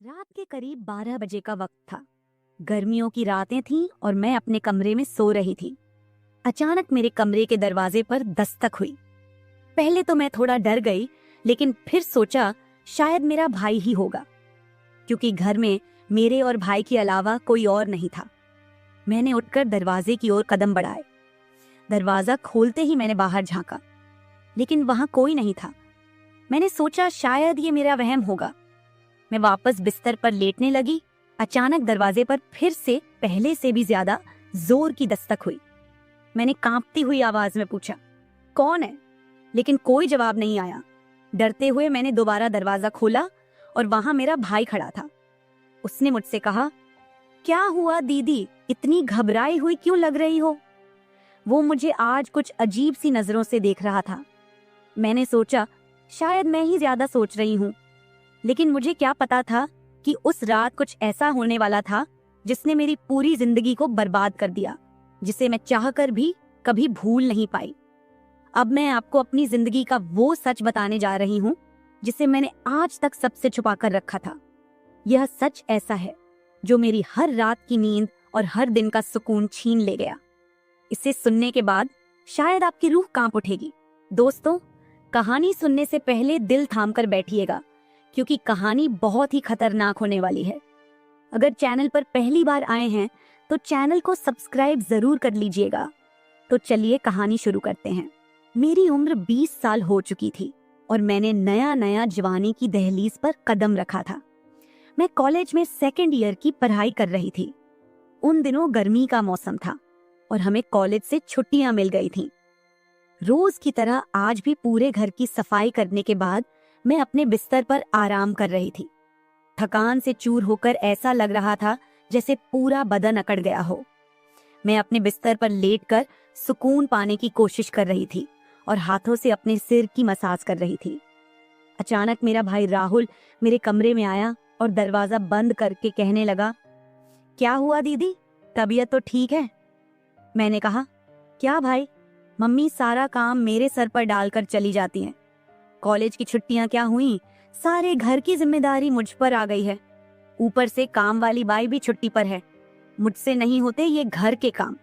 रात के करीब 12 बजे का वक्त था। गर्मियों की रातें थीं और मैं अपने कमरे में सो रही थी। अचानक मेरे कमरे के दरवाजे पर दस्तक हुई। पहले तो मैं थोड़ा डर गई, लेकिन फिर सोचा शायद मेरा भाई ही होगा, क्योंकि घर में मेरे और भाई के अलावा कोई और नहीं था। मैंने उठकर दरवाजे की ओर कदम बढ़ाए। दरवाजा खोलते ही मैंने बाहर झांका, लेकिन वहां कोई नहीं था। मैंने सोचा शायद ये मेरा वहम होगा। मैं वापस बिस्तर पर लेटने लगी। अचानक दरवाजे पर फिर से पहले से भी ज्यादा जोर की दस्तक हुई। मैंने कांपती हुई आवाज में पूछा, कौन है? लेकिन कोई जवाब नहीं आया। डरते हुए मैंने दोबारा दरवाजा खोला और वहां मेरा भाई खड़ा था। उसने मुझसे कहा, क्या हुआ दीदी, इतनी घबराई हुई क्यों लग रही हो? वो मुझे आज कुछ अजीब सी नजरों से देख रहा था। मैंने सोचा शायद मैं ही ज्यादा सोच रही हूँ, लेकिन मुझे क्या पता था कि उस रात कुछ ऐसा होने वाला था जिसने मेरी पूरी जिंदगी को बर्बाद कर दिया, जिसे मैं चाहकर भी कभी भूल नहीं पाई। अब मैं आपको अपनी जिंदगी का वो सच बताने जा रही हूँ जिसे मैंने आज तक सबसे छुपा कर रखा था। यह सच ऐसा है जो मेरी हर रात की नींद और हर दिन का सुकून छीन ले गया। इसे सुनने के बाद शायद आपकी रूह कांप उठेगी। दोस्तों, कहानी सुनने से पहले दिल थाम कर बैठिएगा, क्योंकि कहानी बहुत ही खतरनाक होने वाली है। अगर चैनल पर पहली बार आए हैं तो चैनल को सब्सक्राइब जरूर कर लीजिएगा। तो चलिए कहानी शुरू करते हैं। मेरी उम्र 20 साल हो चुकी थी और मैंने नया नया जवानी की दहलीज पर कदम रखा था। मैं कॉलेज में सेकेंड ईयर की पढ़ाई कर रही थी। उन दिनों गर्मी का मौसम था और हमें कॉलेज से छुट्टियां मिल गई थीं। रोज की तरह आज भी पूरे घर की सफाई करने के बाद मैं अपने बिस्तर पर आराम कर रही थी। थकान से चूर होकर ऐसा लग रहा था जैसे पूरा बदन अकड़ गया हो। मैं अपने बिस्तर पर लेटकर सुकून पाने की कोशिश कर रही थी और हाथों से अपने सिर की मसाज कर रही थी। अचानक मेरा भाई राहुल मेरे कमरे में आया और दरवाजा बंद करके कहने लगा, क्या हुआ दीदी, तबीयत तो ठीक है? मैंने कहा, क्या भाई, मम्मी सारा काम मेरे सर पर डालकर चली जाती हैं। कॉलेज की छुट्टियां क्या हुई, सारे घर की जिम्मेदारी मुझ पर आ गई है। ऊपर से काम वाली बाई भी छुट्टी पर है। मुझसे नहीं होते ये घर के काम।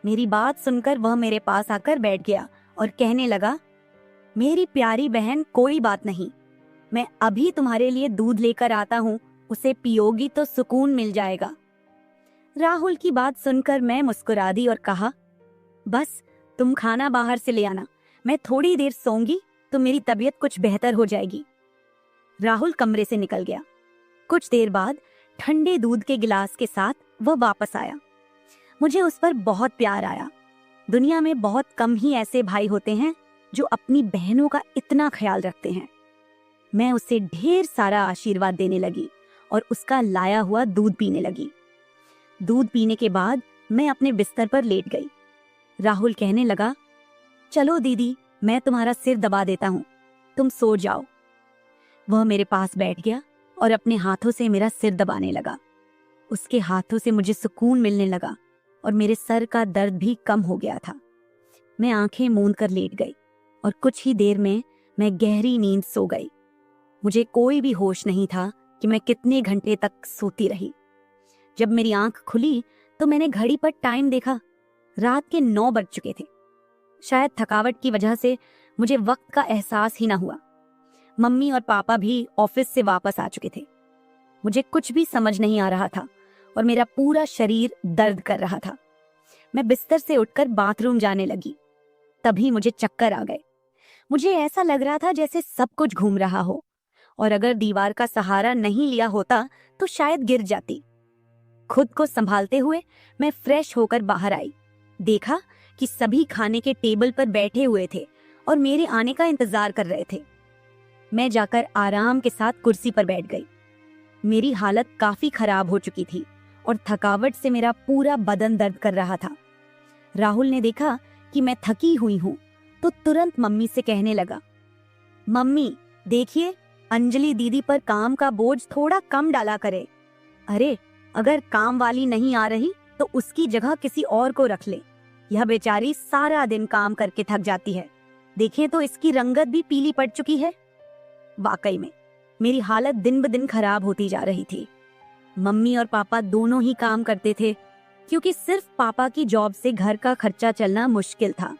मेरी बात सुनकर वह मेरे पास आकर बैठ गया और कहने लगा, मेरी प्यारी बहन, कोई बात नहीं, मैं अभी तुम्हारे लिए दूध लेकर आता हूँ, उसे पियोगी तो सुकून मिल जाएगा। राहुल की बात सुनकर मैं मुस्कुरा दी और कहा, बस तुम खाना बाहर से ले आना, मैं थोड़ी देर सोऊंगी तो मेरी तबीयत कुछ बेहतर हो जाएगी। राहुल कमरे से निकल गया। कुछ देर बाद ठंडे दूध के गिलास के साथ वह वापस आया। मुझे उस पर बहुत प्यार आया। दुनिया में बहुत कम ही ऐसे भाई होते हैं जो अपनी बहनों का इतना ख्याल रखते हैं। मैं उसे ढेर सारा आशीर्वाद देने लगी और उसका लाया हुआ दूध पीने लगी। दूध पीने के बाद मैं अपने बिस्तर पर लेट गई। राहुल कहने लगा, चलो दीदी, मैं तुम्हारा सिर दबा देता हूँ, तुम सो जाओ। वह मेरे पास बैठ गया और अपने हाथों से मेरा सिर दबाने लगा। उसके हाथों से मुझे सुकून मिलने लगा और मेरे सर का दर्द भी कम हो गया था। मैं आंखें मूंद कर लेट गई और कुछ ही देर में मैं गहरी नींद सो गई। मुझे कोई भी होश नहीं था कि मैं कितने घंटे तक सोती रही। जब मेरी आंख खुली तो मैंने घड़ी पर टाइम देखा। रात के 9 बज चुके थे। शायद थकावट की वजह से मुझे वक्त का एहसास ही ना हुआ। मम्मी और पापा भी ऑफिस से वापस आ चुके थे। मुझे कुछ भी समझ नहीं आ रहा था और मेरा पूरा शरीर दर्द कर रहा था। मैं बिस्तर से उठकर बाथरूम जाने लगी। तभी मुझे चक्कर आ गए। मुझे ऐसा लग रहा था जैसे सब कुछ घूम रहा हो और अगर दीवार का सहारा नहीं लिया होता तो शायद गिर जाती। खुद को संभालते हुए मैं फ्रेश होकर बाहर आई। देखा कि सभी खाने के टेबल पर बैठे हुए थे और मेरे आने का इंतजार कर रहे थे। मैं जाकर आराम के साथ कुर्सी पर बैठ गई। मेरी हालत काफी खराब हो चुकी थी और थकावट से मेरा पूरा बदन दर्द कर रहा था। राहुल ने देखा कि मैं थकी हुई हूँ तो तुरंत मम्मी से कहने लगा, मम्मी देखिए, अंजलि दीदी पर काम का बोझ थोड़ा कम डाला करे। अरे, अगर काम वाली नहीं आ रही तो उसकी जगह किसी और को रख ले। यह बेचारी सारा दिन काम करके थक जाती है। देखें तो इसकी रंगत भी पीली पड़ चुकी है। वाकई में मेरी हालत दिन ब दिन खराब होती जा रही थी। मम्मी और पापा दोनों ही काम करते थे, क्योंकि सिर्फ पापा की जॉब से घर का खर्चा चलना मुश्किल था।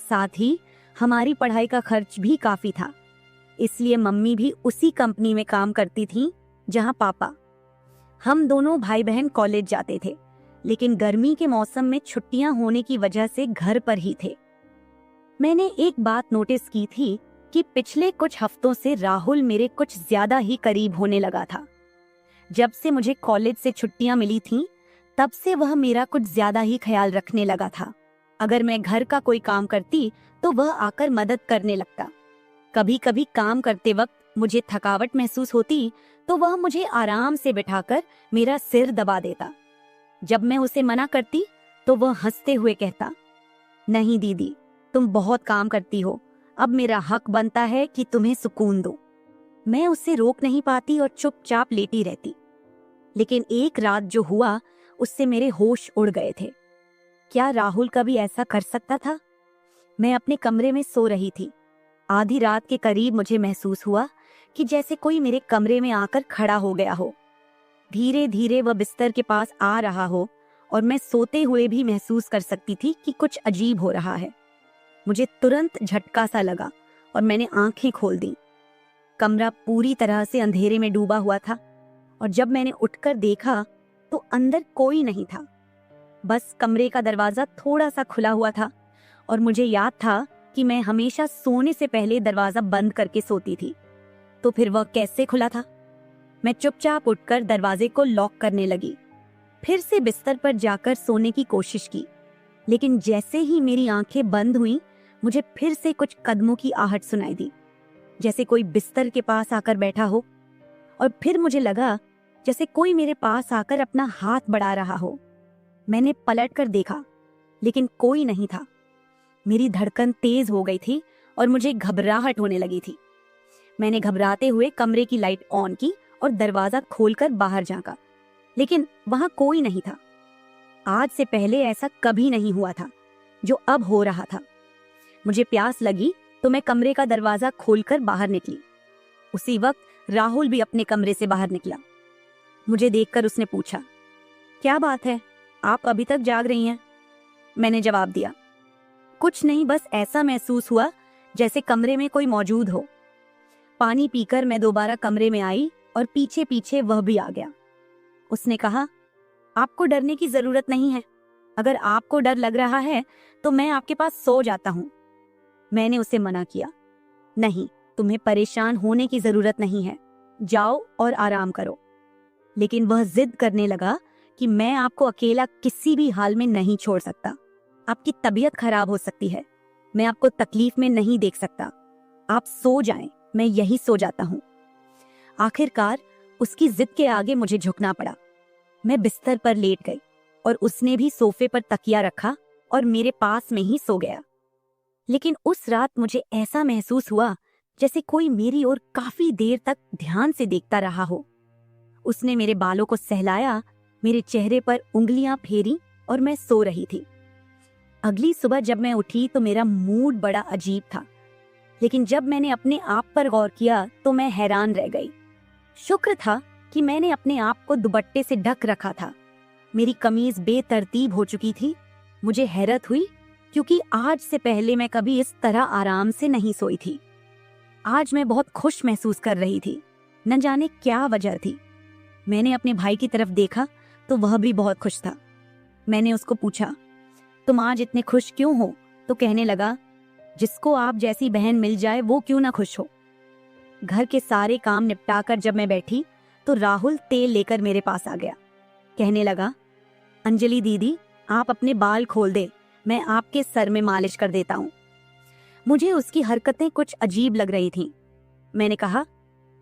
साथ ही हमारी पढ़ाई का खर्च भी काफी था, इसलिए मम्मी भी उसी कंपनी में काम करती थी जहां पापा। हम दोनों भाई बहन कॉलेज जाते थे, लेकिन गर्मी के मौसम में छुट्टियां होने की वजह से घर पर ही थे। मैंने एक बात नोटिस की थी कि पिछले कुछ हफ्तों से राहुल मेरे कुछ ज्यादा ही करीब होने लगा था। जब से मुझे कॉलेज से छुट्टियां मिली थीं, तब से वह मेरा कुछ ज्यादा ही ख्याल रखने लगा था। अगर मैं घर का कोई काम करती तो वह आकर मदद करने लगता। कभी कभी काम करते वक्त मुझे थकावट महसूस होती तो वह मुझे आराम से बिठाकर मेरा सिर दबा देता। जब मैं उसे मना करती तो वह हंसते हुए कहता, नहीं दीदी, तुम बहुत काम करती हो, अब मेरा हक बनता है कि तुम्हें सुकून दो। मैं उसे रोक नहीं पाती और चुपचाप लेटी रहती। लेकिन एक रात जो हुआ, उससे मेरे होश उड़ गए थे। क्या राहुल कभी ऐसा कर सकता था? मैं अपने कमरे में सो रही थी। आधी रात के करीब मुझे महसूस हुआ कि जैसे कोई मेरे कमरे में आकर खड़ा हो गया हो। धीरे धीरे वह बिस्तर के पास आ रहा हो और मैं सोते हुए भी महसूस कर सकती थी कि कुछ अजीब हो रहा है। मुझे तुरंत झटका सा लगा और मैंने आंखें खोल दी। कमरा पूरी तरह से अंधेरे में डूबा हुआ था और जब मैंने उठकर देखा तो अंदर कोई नहीं था। बस कमरे का दरवाजा थोड़ा सा खुला हुआ था और मुझे याद था कि मैं हमेशा सोने से पहले दरवाजा बंद करके सोती थी। तो फिर वह कैसे खुला था? मैं चुपचाप उठकर दरवाजे को लॉक करने लगी। फिर से बिस्तर पर जाकर सोने की कोशिश की, लेकिन जैसे ही मेरी आंखें बंद हुईं, मुझे फिर से कुछ कदमों की आहट सुनाई दी, जैसे कोई बिस्तर के पास आकर बैठा हो। और फिर मुझे लगा जैसे कोई मेरे पास आकर अपना हाथ बढ़ा रहा हो। मैंने पलटकर देखा, लेकिन कोई नहीं था। मेरी धड़कन तेज हो गई थी और मुझे घबराहट होने लगी थी। मैंने घबराते हुए कमरे की लाइट ऑन की और दरवाजा खोलकर बाहर झांका, लेकिन वहां कोई नहीं था। आज से पहले ऐसा कभी नहीं हुआ था जो अब हो रहा था। मुझे प्यास लगी तो मैं कमरे का दरवाजा खोलकर बाहर निकली। उसी वक्त राहुल भी अपने कमरे से बाहर निकला। मुझे देखकर उसने पूछा, क्या बात है, आप अभी तक जाग रही हैं? मैंने जवाब दिया, कुछ नहीं, बस ऐसा महसूस हुआ जैसे कमरे में कोई मौजूद हो। पानी पीकर मैं दोबारा कमरे में आई और पीछे पीछे वह भी आ गया। उसने कहा, आपको डरने की जरूरत नहीं है। अगर आपको डर लग रहा है तो मैं आपके पास सो जाता हूँ। मैंने उसे मना किया, नहीं, तुम्हें परेशान होने की जरूरत नहीं है, जाओ और आराम करो। लेकिन वह जिद करने लगा कि मैं आपको अकेला किसी भी हाल में नहीं छोड़ सकता। आपकी तबीयत खराब हो सकती है, मैं आपको तकलीफ में नहीं देख सकता। आप सो जाएं, मैं यही सो जाता हूँ। आखिरकार उसकी जिद के आगे मुझे झुकना पड़ा। मैं बिस्तर पर लेट गई और उसने भी सोफे पर तकिया रखा और मेरे पास में ही सो गया। लेकिन उस रात मुझे ऐसा महसूस हुआ जैसे कोई मेरी ओर काफी देर तक ध्यान से देखता रहा हो। उसने मेरे बालों को सहलाया, मेरे चेहरे पर उंगलियां फेरी और मैं सो रही थी। अगली सुबह जब मैं उठी तो मेरा मूड बड़ा अजीब था, लेकिन जब मैंने अपने आप पर गौर किया तो मैं हैरान रह गई। शुक्र था कि मैंने अपने आप को दुपट्टे से ढक रखा था। मेरी कमीज बेतरतीब हो चुकी थी। मुझे हैरत हुई क्योंकि आज से पहले मैं कभी इस तरह आराम से नहीं सोई थी। आज मैं बहुत खुश महसूस कर रही थी, न जाने क्या वजह थी। मैंने अपने भाई की तरफ देखा तो वह भी बहुत खुश था। मैंने उसको पूछा, तुम आज इतने खुश क्यों हो? तो कहने लगा, जिसको आप जैसी बहन मिल जाए वो क्यों ना खुश हो। घर के सारे काम निपटाकर जब मैं बैठी तो राहुल तेल लेकर मेरे पास आ गया। कहने लगा, अंजलि दीदी, आप अपने बाल खोल दे, मैं आपके सर में मालिश कर देता हूँ। मुझे उसकी हरकतें कुछ अजीब लग रही थीं। मैंने कहा,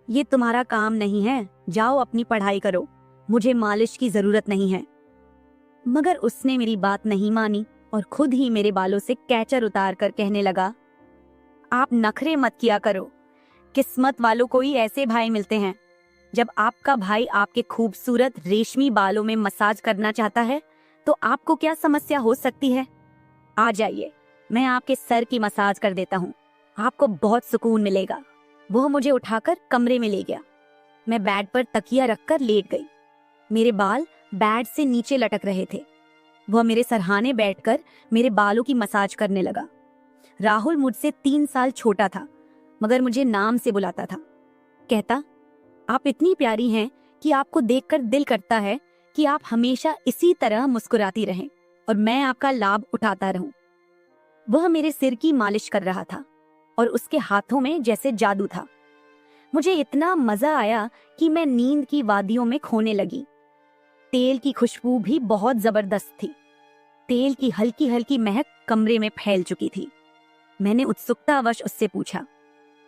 ये तुम्हारा काम नहीं है, जाओ अपनी पढ़ाई करो, मुझे मालिश की जरूरत नहीं है। मगर उसने मेरी बात नहीं मानी और खुद ही मेरे बालों से कैचर उतार कर कहने लगा, आप नखरे मत किया करो, किस्मत वालों को ही ऐसे भाई मिलते हैं। जब आपका भाई आपके खूबसूरत रेशमी बालों में मसाज करना चाहता है तो आपको क्या समस्या हो सकती है? आ जाइए, मैं आपके सर की मसाज कर देता हूँ, आपको बहुत सुकून मिलेगा। वह मुझे उठाकर कमरे में ले गया। मैं बेड पर तकिया रखकर लेट गई। मेरे बाल बेड से नीचे लटक रहे थे। वह मेरे सरहाने बैठकर मेरे बालों की मसाज करने लगा। राहुल मुझसे 3 साल छोटा था, मगर मुझे नाम से बुलाता था। कहता, आप इतनी प्यारी हैं कि आपको देखकर दिल करता है कि आप हमेशा इसी तरह मुस्कुराती रहें और मैं आपका लाभ उठाता रहूं। वह मेरे सिर की मालिश कर रहा था और उसके हाथों में जैसे जादू था। मुझे इतना मजा आया कि मैं नींद की वादियों में खोने लगी। तेल की खुशबू भी बहुत जबरदस्त थी। तेल की हल्की हल्की महक कमरे में फैल चुकी थी। मैंने उत्सुकतावश उससे पूछा,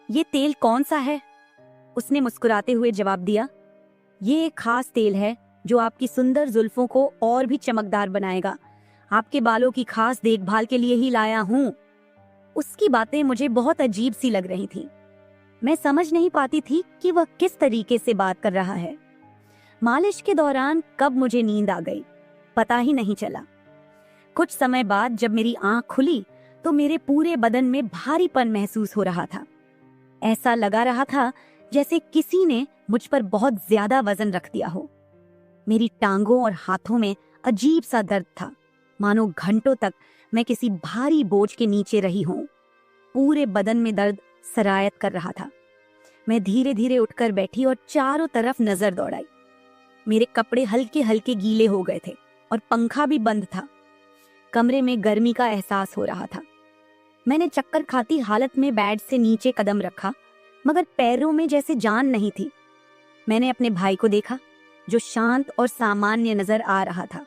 ये तेल कौन सा है? उसने मुस्कुराते हुए जवाब दिया, ये एक खास तेल है जो आपकी सुंदर जुल्फों को और भी चमकदार बनाएगा। आपके बालों की खास देखभाल के लिए ही लाया हूँ। उसकी बातें मुझे बहुत अजीब सी लग रही थी। मैं समझ नहीं पाती थी कि वह किस तरीके से बात कर रहा है। मालिश के दौरान कब मुझे नींद आ गई, पता ही नहीं चला। कुछ समय बाद जब मेरी आंख खुली तो मेरे पूरे बदन में भारीपन महसूस हो रहा था। ऐसा लगा रहा था जैसे किसी ने मुझ पर बहुत ज्यादा वजन रख दिया हो। मेरी टांगों और हाथों में अजीब सा दर्द था, मानो घंटों तक मैं किसी भारी बोझ के नीचे रही हूं। पूरे बदन में दर्द सरायत कर रहा था। मैं धीरे धीरे उठकर बैठी और चारों तरफ नजर दौड़ाई। मेरे कपड़े हल्के हल्के गीले हो गए थे और पंखा भी बंद था। कमरे में गर्मी का एहसास हो रहा था। मैंने चक्कर खाती हालत में बेड से नीचे कदम रखा, मगर पैरों में जैसे जान नहीं थी। मैंने अपने भाई को देखा जो शांत और सामान्य नजर आ रहा था।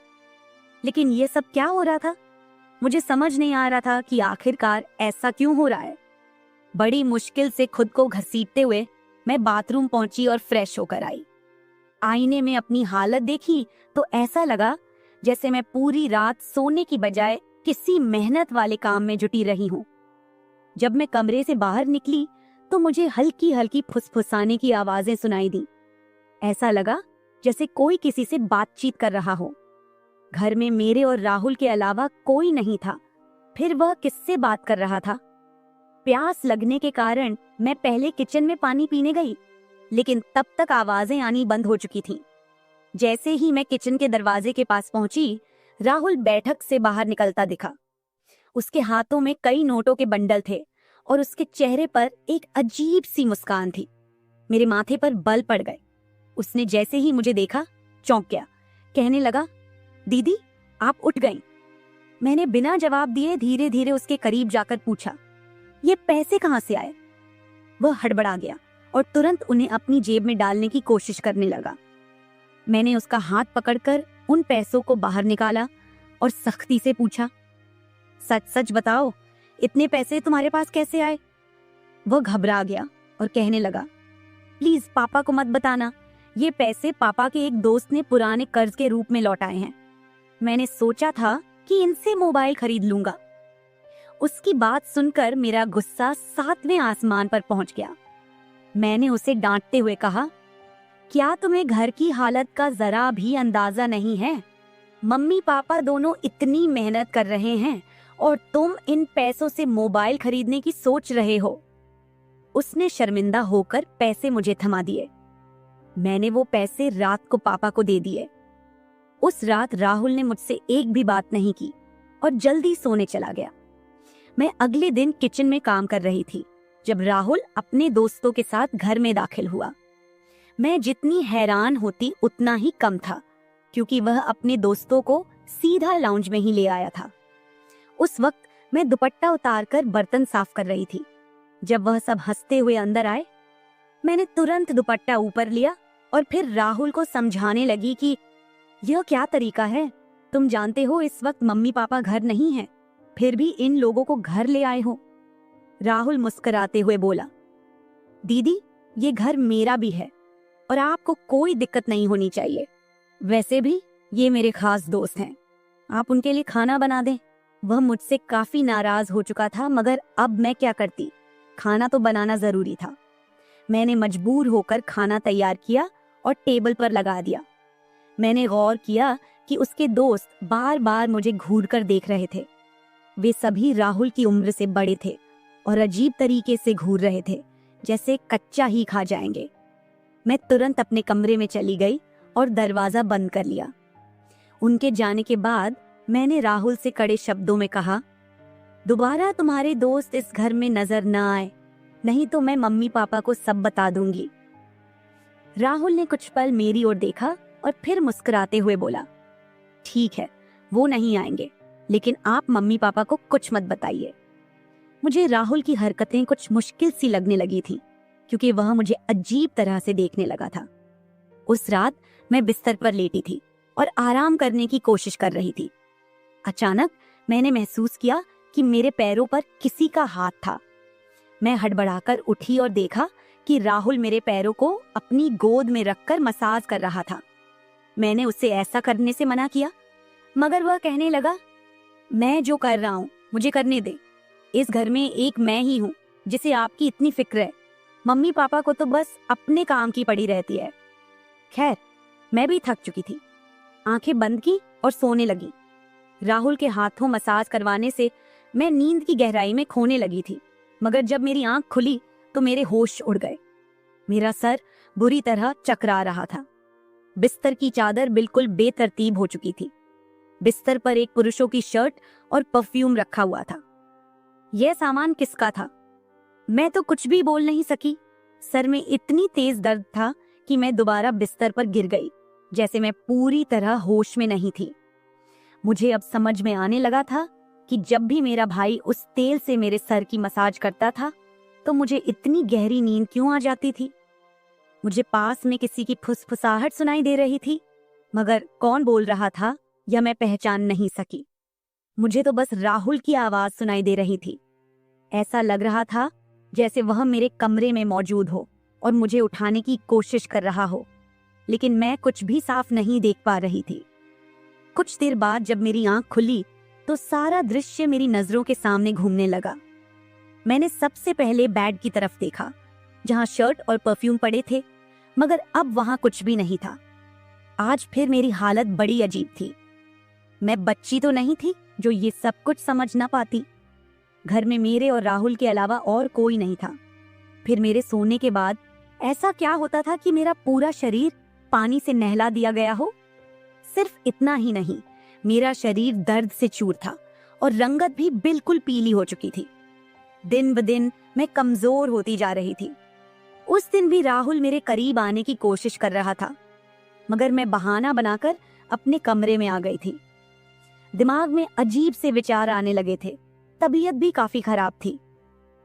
लेकिन यह सब क्या हो रहा था? मुझे समझ नहीं आ रहा था कि आखिरकार ऐसा क्यों हो रहा है। बड़ी मुश्किल से खुद को घसीटते हुए मैं बाथरूम पहुंची और फ्रेश होकर आई। आईने में अपनी हालत देखी तो ऐसा लगा जैसे मैं पूरी रात सोने की बजाय किसी मेहनत वाले काम में जुटी रही हूं। जब मैं कमरे से बाहर निकली तो मुझे हल्की हल्की फुसफुसाने की आवाजें सुनाई दी। ऐसा लगा जैसे कोई किसी से बातचीत कर रहा हो। घर में मेरे और राहुल के अलावा कोई नहीं था। फिर वह किससे बात कर रहा था? प्यास लगने के कारण मैं पहले किचन में पानी पीने गई, लेकिन तब तक आवाजें आनी बंद हो चुकी थीं। जैसे ही मैं किचन के दरवाजे के पास पहुंची, राहुल बैठक से बाहर निकलता दिखा। उसके हाथों में कई नोटों के बंडल थे और उसके चेहरे पर एक अजीब सी मुस्कान थी। मेरे माथे पर बल पड़ गए। उसने जैसे ही मुझे देखा चौंक गया। कहने लगा, दीदी आप उठ गईं। मैंने बिना जवाब दिए धीरे धीरे उसके करीब जाकर पूछा, ये पैसे कहां से आए? वह हड़बड़ा गया और तुरंत उन्हें अपनी जेब में डालने की कोशिश करने लगा। मैंने उसका हाथ पकड़कर उन पैसों को बाहर निकाला और सख्ती से पूछा, सच सच बताओ, इतने पैसे तुम्हारे पास कैसे आए? वह घबरा गया और कहने लगा, प्लीज पापा को मत बताना। ये पैसे पापा के एक दोस्त ने पुराने कर्ज के रूप में लौटाए हैं। मैंने सोचा था कि इनसे मोबाइल खरीद लूंगा। उसकी बात सुनकर मेरा गुस्सा 7वें आसमान पर पहुंच गया। मैंने उसे डांटते हुए कहा, क्या तुम्हें घर की हालत का जरा भी अंदाजा नहीं है? मम्मी पापा दोनों इतनी मेहनत कर रहे हैं और तुम इन पैसों से मोबाइल खरीदने की सोच रहे हो। उसने शर्मिंदा होकर पैसे मुझे थमा दिए। मैंने वो पैसे रात को पापा को दे दिए। उस रात राहुल ने मुझसे एक भी बात नहीं की और जल्दी सोने चला गया। मैं अगले दिन किचन में काम कर रही थी जब राहुल अपने दोस्तों के साथ घर में दाखिल हुआ। मैं जितनी हैरान होती उतना ही कम था, क्योंकि वह अपने दोस्तों को सीधा लाउंज में ही ले आया था। उस वक्त मैं दुपट्टा उतारकर बर्तन साफ कर रही थी। जब वह सब हंसते हुए अंदर आए, मैंने तुरंत दुपट्टा ऊपर लिया और फिर राहुल को समझाने लगी कि यह क्या तरीका है? तुम जानते हो इस वक्त मम्मी पापा घर नहीं हैं, फिर भी इन लोगों को घर ले आए हो। राहुल मुस्कुराते हुए बोला, दीदी ये घर मेरा भी है और आपको कोई दिक्कत नहीं होनी चाहिए। वैसे भी ये मेरे खास दोस्त हैं, आप उनके लिए खाना बना दें। वह मुझसे काफी नाराज हो चुका था, मगर अब मैं क्या करती? खाना तो बनाना जरूरी था। मैंने मजबूर होकर खाना तैयार किया और टेबल पर लगा दिया। मैंने गौर किया कि उसके दोस्त बार बार मुझे घूर कर देख रहे थे। वे सभी राहुल की उम्र से बड़े थे और अजीब तरीके से घूर रहे थे, जैसे कच्चा ही खा जाएंगे। मैं तुरंत अपने कमरे में चली गई और दरवाजा बंद कर लिया। उनके जाने के बाद मैंने राहुल से कड़े शब्दों में कहा, दोबारा तुम्हारे दोस्त इस घर में नजर न आए, नहीं तो मैं मम्मी पापा को सब बता दूंगी। राहुल ने कुछ पल मेरी ओर देखा और फिर मुस्कुराते हुए बोला, ठीक है, वो नहीं आएंगे, लेकिन आप मम्मी पापा को कुछ मत बताइए। मुझे राहुल की हरकतें कुछ मुश्किल सी लगने लगी थी, क्योंकि वह मुझे अजीब तरह से देखने लगा था। उस रात मैं बिस्तर पर लेटी थी और आराम करने की कोशिश कर रही थी। अचानक मैंने महसूस किया कि मेरे पैरों पर किसी का हाथ था। मैं हड़बड़ाकर उठी और देखा कि राहुल मेरे पैरों को अपनी गोद में रखकर मसाज कर रहा था। मैंने उसे ऐसा करने से मना किया, मगर वह कहने लगा, मैं जो कर रहा हूं मुझे करने दे। इस घर में एक मैं ही हूं जिसे आपकी इतनी फिक्र है। मम्मी पापा को तो बस अपने काम की पड़ी रहती है। खैर, मैं भी थक चुकी थी। आंखें बंद की और सोने लगी। राहुल के हाथों मसाज करवाने से मैं नींद की गहराई में खोने लगी थी, मगर जब मेरी आंख खुली तो मेरे होश उड़ गए। मेरा सर बुरी तरह चकरा रहा था। बिस्तर की चादर बिल्कुल बेतरतीब हो चुकी थी। बिस्तर पर एक पुरुषों की शर्ट और परफ्यूम रखा हुआ था। यह सामान किसका था? मैं तो कुछ भी बोल नहीं सकी। सर में इतनी तेज दर्द था कि मैं दोबारा बिस्तर पर गिर गई, जैसे मैं पूरी तरह होश में नहीं थी। मुझे अब समझ में आने लगा था कि जब भी मेरा भाई उस तेल से मेरे सर की मसाज करता था तो मुझे इतनी गहरी नींद क्यों आ जाती थी। मुझे पास में किसी की फुसफुसाहट सुनाई दे रही थी, मगर कौन बोल रहा था यह मैं पहचान नहीं सकी। मुझे तो बस राहुल की आवाज सुनाई दे रही थी। ऐसा लग रहा था जैसे वह मेरे कमरे में मौजूद हो और मुझे उठाने की कोशिश कर रहा हो, लेकिन मैं कुछ भी साफ नहीं देख पा रही थी। कुछ देर बाद जब मेरी आंख खुली तो सारा दृश्य मेरी नजरों के सामने घूमने लगा। मैंने सबसे पहले बेड की तरफ देखा, जहां शर्ट और परफ्यूम पड़े थे, मगर अब वहां कुछ भी नहीं था। आज फिर मेरी हालत बड़ी अजीब थी। मैं बच्ची तो नहीं थी जो ये सब कुछ समझ ना पाती। घर में मेरे और राहुल के अलावा और कोई नहीं था। फिर मेरे सोने के बाद ऐसा क्या होता था कि मेरा पूरा शरीर पानी से नहला दिया गया हो? सिर्फ इतना ही नहीं, मेरा शरीर दर्द से चूर था और रंगत भी बिल्कुल पीली हो चुकी थी। दिन ब दिन मैं कमजोर होती जा रही थी। उस दिन भी राहुल मेरे करीब आने की कोशिश कर रहा था, मगर मैं बहाना बनाकर अपने कमरे में आ गई थी। दिमाग में अजीब से विचार आने लगे थे। तबीयत भी काफी खराब थी।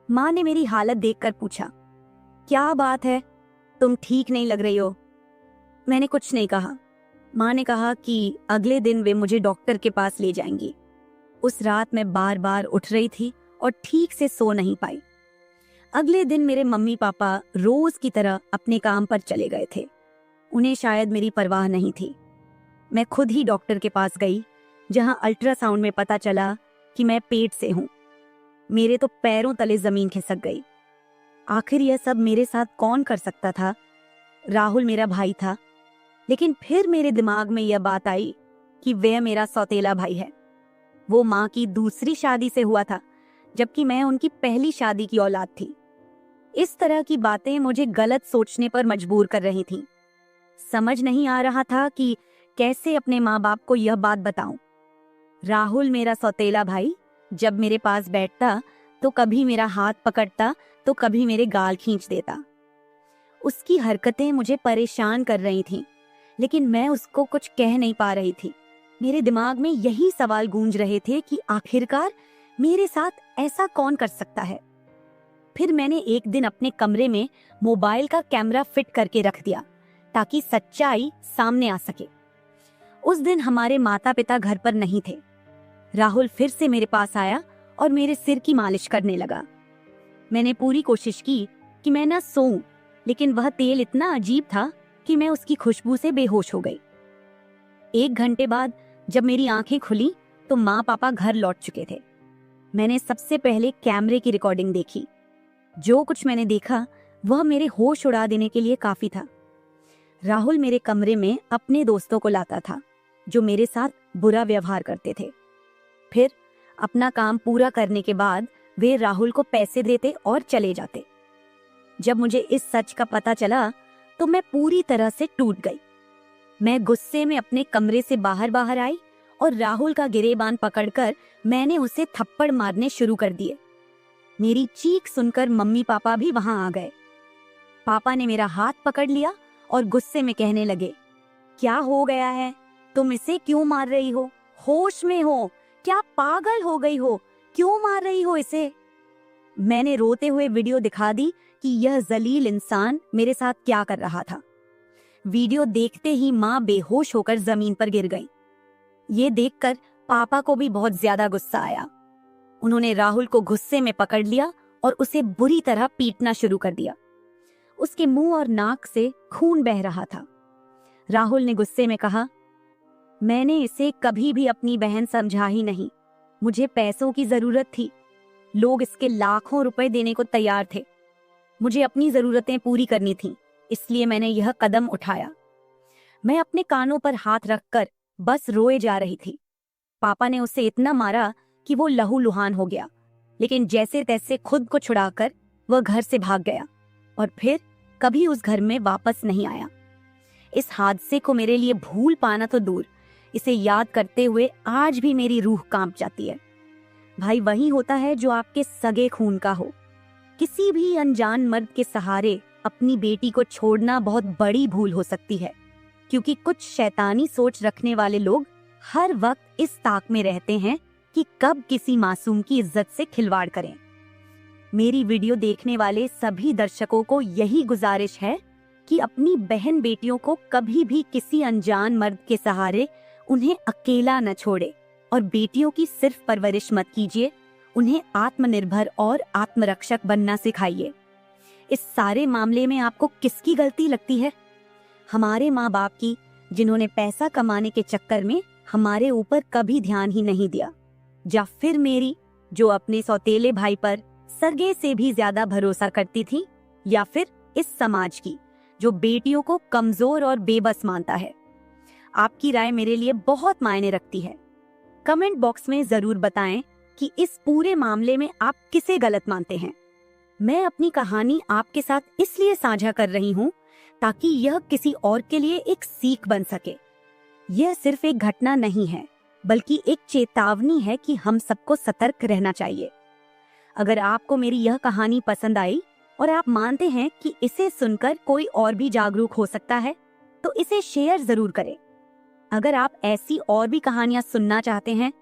माँ ने मेरी हालत देखकर पूछा, क्या बात है, तुम ठीक नहीं लग रही हो? मैंने कुछ नहीं कहा। माँ ने कहा कि अगले दिन वे मुझे डॉक्टर के पास ले जाएंगी। उस रात मैं बार बार उठ रही थी और ठीक से सो नहीं पाई। अगले दिन मेरे मम्मी पापा रोज की तरह अपने काम पर चले गए थे। उन्हें शायद मेरी परवाह नहीं थी। मैं खुद ही डॉक्टर के पास गई, जहां अल्ट्रासाउंड में पता चला कि मैं पेट से हूं। मेरे तो पैरों तले जमीन खिसक गई। आखिर यह सब मेरे साथ कौन कर सकता था? राहुल मेरा भाई था, लेकिन फिर मेरे दिमाग में यह बात आई कि वह मेरा सौतेला भाई है। वो माँ की दूसरी शादी से हुआ था, जबकि मैं उनकी पहली शादी की औलाद थी। इस तरह की बातें मुझे गलत सोचने पर मजबूर कर रही थीं। समझ नहीं आ रहा था कि कैसे अपने माँ बाप को यह बात बताऊं। राहुल मेरा सौतेला भाई जब मेरे पास बैठता तो कभी मेरा हाथ पकड़ता तो कभी मेरे गाल खींच देता। उसकी हरकतें मुझे परेशान कर रही थीं, लेकिन मैं उसको कुछ कह नहीं पा रही थी। मेरे दिमाग में यही सवाल गूंज रहे थे कि आखिरकार मेरे साथ ऐसा कौन कर सकता है। फिर मैंने एक दिन अपने कमरे में मोबाइल का कैमरा फिट करके रख दिया ताकि सच्चाई सामने आ सके। उस दिन हमारे माता पिता घर पर नहीं थे। राहुल फिर से मेरे पास आया और मेरे सिर की मालिश करने लगा। मैंने पूरी कोशिश की कि मैं ना सोऊं, लेकिन वह तेल इतना अजीब था कि मैं उसकी खुशबू से बेहोश हो गई। 1 घंटे बाद जब मेरी आंखें खुली तो माँ पापा घर लौट चुके थे। मैंने सबसे पहले कैमरे की रिकॉर्डिंग देखी। जो कुछ मैंने देखा वह मेरे होश उड़ा देने के लिए काफी था। राहुल मेरे कमरे में अपने दोस्तों को लाता था जो मेरे साथ बुरा व्यवहार करते थे। फिर अपना काम पूरा करने के बाद वे राहुल को पैसे देते और चले जाते। जब मुझे इस सच का पता चला तो मैं पूरी तरह से टूट गई। मैं गुस्से में अपने कमरे से बाहर आई और राहुल का गिरेबान पकड़कर मैंने उसे थप्पड़ मारने शुरू कर दिए। मेरी चीख सुनकर मम्मी पापा भी वहां आ गए। पापा ने मेरा हाथ पकड़ लिया और गुस्से में कहने लगे, क्या हो गया है? तुम इसे क्यों मार रही हो? होश में हो? क्या पागल हो गई हो? क्यों मार रही हो इसे? मैंने रोते हुए वीडियो दिखा दी कि यह जलील इंसान मेरे साथ क्या कर रहा था। वीडियो देखते ही माँ बेहोश होकर जमीन पर गिर गई। ये देखकर पापा को भी बहुत ज्यादा गुस्सा आया। उन्होंने राहुल को गुस्से में पकड़ लिया और उसे बुरी तरह पीटना शुरू कर दिया। उसके मुंह और नाक से खून बह रहा था। राहुल ने गुस्से में कहा, मैंने इसे कभी भी अपनी बहन समझा ही नहीं। मुझे पैसों की जरूरत थी। लोग इसके लाखों रुपए देने को तैयार थे। मुझे अपनी जरूरतें पूरी करनी थी, इसलिए मैंने यह कदम उठाया। मैं अपने कानों पर हाथ रखकर बस रोए जा रही थी। पापा ने उसे इतना मारा कि वो लहूलुहान हो गया, लेकिन जैसे तैसे खुद को छुड़ाकर वह घर से भाग गया और फिर कभी उस घर में वापस नहीं आया। इस हादसे को मेरे लिए भूल पाना तो दूर, इसे याद करते हुए आज भी मेरी रूह कांप जाती है। भाई वही होता है जो आपके सगे खून का हो। किसी भी अनजान मर्द के सहारे अपनी बेटी को छोड़ना बहुत बड़ी भूल हो सकती है, क्योंकि कुछ शैतानी सोच रखने वाले लोग हर वक्त इस ताक में रहते हैं कि कब किसी मासूम की इज्जत से खिलवाड़ करें। मेरी वीडियो देखने वाले सभी दर्शकों को यही गुजारिश है कि अपनी बहन बेटियों को कभी भी किसी अनजान मर्द के सहारे उन्हें अकेला न छोड़े और बेटियों की सिर्फ परवरिश मत कीजिए, उन्हें आत्मनिर्भर और आत्मरक्षक बनना सिखाइए। इस सारे मामले में आपको किसकी गलती लगती है? हमारे माँ बाप की, जिन्होंने पैसा कमाने के चक्कर में हमारे ऊपर कभी ध्यान ही नहीं दिया, या फिर मेरी, जो अपने सौतेले भाई पर सरगे से भी ज्यादा भरोसा करती थी, या फिर इस समाज की, जो बेटियों को कमजोर और बेबस मानता है। आपकी राय मेरे लिए बहुत मायने रखती है। कमेंट बॉक्स में जरूर बताएं कि इस पूरे मामले में आप किसे गलत मानते हैं। मैं अपनी कहानी आपके साथ इसलिए साझा कर रही हूँ ताकि यह किसी और के लिए एक सीख बन सके। यह सिर्फ एक घटना नहीं है, बल्कि एक चेतावनी है कि हम सबको सतर्क रहना चाहिए। अगर आपको मेरी यह कहानी पसंद आई और आप मानते हैं कि इसे सुनकर कोई और भी जागरूक हो सकता है, तो इसे शेयर जरूर करें। अगर आप ऐसी और भी कहानियां सुनना चाहते हैं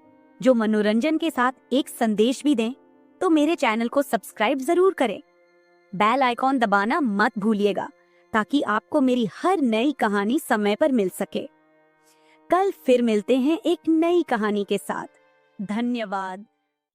जो मनोरंजन के साथ एक संदेश भी दें, तो मेरे चैनल को सब्सक्राइब जरूर करें। बेल आइकॉन दबाना मत भूलिएगा ताकि आपको मेरी हर नई कहानी समय पर मिल सके। कल फिर मिलते हैं एक नई कहानी के साथ। धन्यवाद।